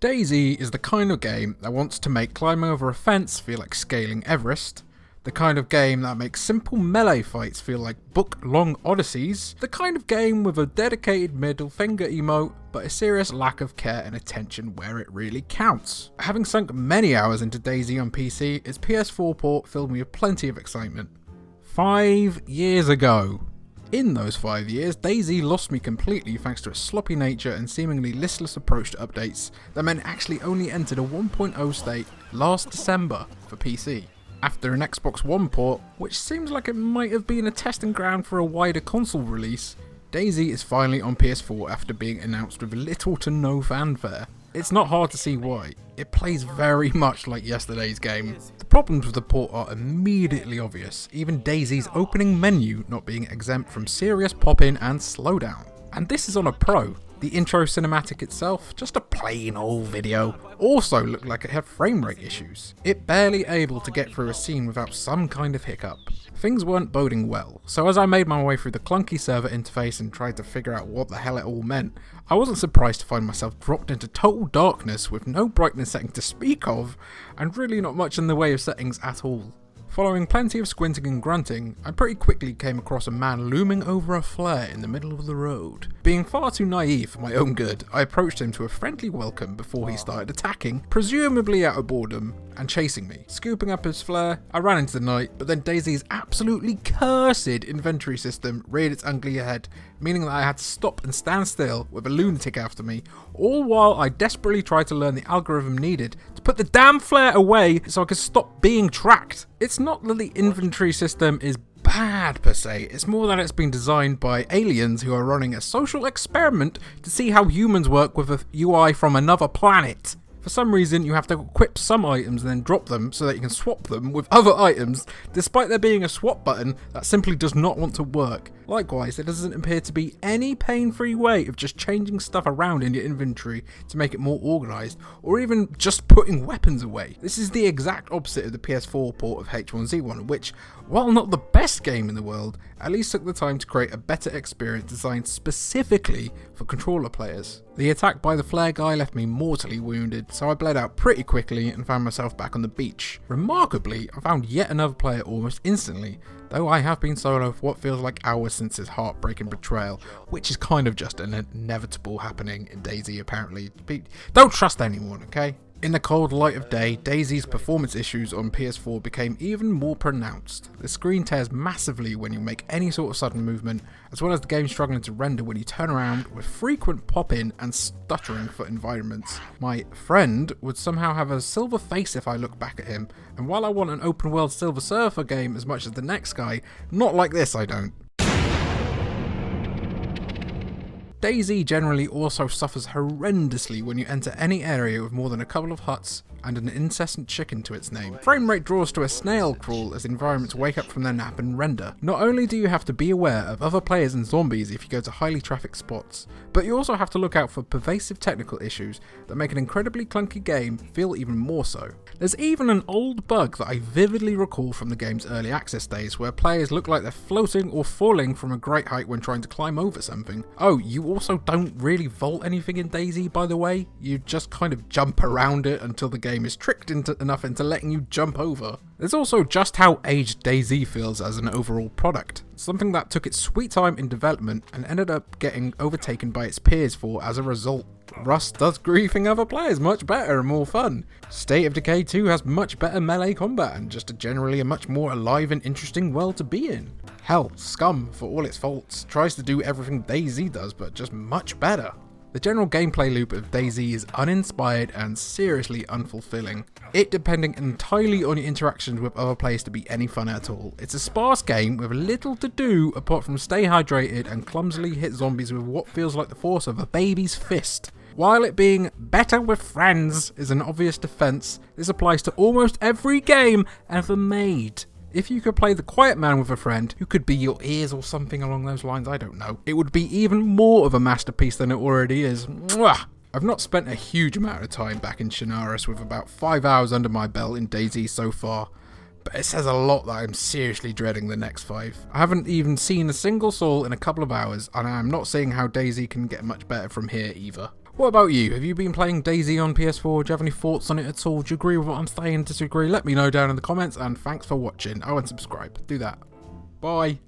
DayZ is the kind of game that wants to make climbing over a fence feel like scaling Everest, the kind of game that makes simple melee fights feel like book-long odysseys, the kind of game with a dedicated middle finger emote, but a serious lack of care and attention where it really counts. Having sunk many hours into DayZ on PC, its PS4 port filled me with plenty of excitement. 5 years ago. In those 5 years, DayZ lost me completely thanks to its sloppy nature and seemingly listless approach to updates that meant it actually only entered a 1.0 state last December for PC. After an Xbox One port, which seems like it might have been a testing ground for a wider console release, DayZ is finally on PS4 after being announced with little to no fanfare. It's not hard to see why. It plays very much like yesterday's game. The problems with the port are immediately obvious, even DayZ's opening menu not being exempt from serious pop-in and slowdown. And this is on a Pro. The intro cinematic itself, just a plain old video, also looked like it had framerate issues. It barely able to get through a scene without some kind of hiccup. Things weren't boding well, so as I made my way through the clunky server interface and tried to figure out what the hell it all meant, I wasn't surprised to find myself dropped into total darkness with no brightness setting to speak of, and really not much in the way of settings at all. Following plenty of squinting and grunting, I pretty quickly came across a man looming over a flare in the middle of the road. Being far too naive for my own good, I approached him to a friendly welcome before he started attacking, presumably out of boredom, and chasing me. Scooping up his flare, I ran into the night, but then DayZ's absolutely cursed inventory system reared its ugly head, meaning that I had to stop and stand still with a lunatic after me, all while I desperately tried to learn the algorithm needed to put the damn flare away so I could stop being tracked. It's not that the inventory system is bad per se, it's more that it's been designed by aliens who are running a social experiment to see how humans work with a UI from another planet. For some reason, you have to equip some items and then drop them so that you can swap them with other items, despite there being a swap button that simply does not want to work. Likewise, there doesn't appear to be any pain-free way of just changing stuff around in your inventory to make it more organised, or even just putting weapons away. This is the exact opposite of the PS4 port of H1Z1, which, while not the best game in the world, at least took the time to create a better experience designed specifically for controller players. The attack by the flare guy left me mortally wounded, so I bled out pretty quickly and found myself back on the beach. Remarkably, I found yet another player almost instantly, though I have been solo for what feels like hours since his heartbreaking betrayal, which is kind of just an inevitable happening in DayZ apparently. Don't trust anyone, okay? In the cold light of day, DayZ's performance issues on PS4 became even more pronounced. The screen tears massively when you make any sort of sudden movement, as well as the game struggling to render when you turn around with frequent pop-in and stuttering for environments. My friend would somehow have a silver face if I look back at him, and while I want an open world Silver Surfer game as much as the next guy, not like this I don't. DayZ generally also suffers horrendously when you enter any area with more than a couple of huts and an incessant chicken to its name. Frame rate draws to a snail crawl as environments wake up from their nap and render. Not only do you have to be aware of other players and zombies if you go to highly trafficked spots, but you also have to look out for pervasive technical issues that make an incredibly clunky game feel even more so. There's even an old bug that I vividly recall from the game's early access days where players look like they're floating or falling from a great height when trying to climb over something. Oh, you also don't really vault anything in DayZ, by the way. You just kind of jump around it until the game is tricked enough into letting you jump over. There's also just how aged DayZ feels as an overall product, something that took its sweet time in development and ended up getting overtaken by its peers for as a result. Rust does griefing other players much better and more fun. State of Decay 2 has much better melee combat and just generally a much more alive and interesting world to be in. Hell, Scum, for all its faults, tries to do everything DayZ does but just much better. The general gameplay loop of DayZ is uninspired and seriously unfulfilling, it depending entirely on your interactions with other players to be any fun at all. It's a sparse game with little to do apart from stay hydrated and clumsily hit zombies with what feels like the force of a baby's fist. While it being better with friends is an obvious defense, this applies to almost every game ever made. If you could play the Quiet Man with a friend, who could be your ears or something along those lines, I don't know, it would be even more of a masterpiece than it already is. Mwah! I've not spent a huge amount of time back in Chernarus with about 5 hours under my belt in DayZ so far, but it says a lot that I'm seriously dreading the next 5. I haven't even seen a single soul in a couple of hours, and I'm not seeing how DayZ can get much better from here either. What about you? Have you been playing DayZ on PS4? Do you have any thoughts on it at all? Do you agree with what I'm saying? Disagree? Let me know down in the comments, and thanks for watching. Oh, and subscribe. Do that. Bye.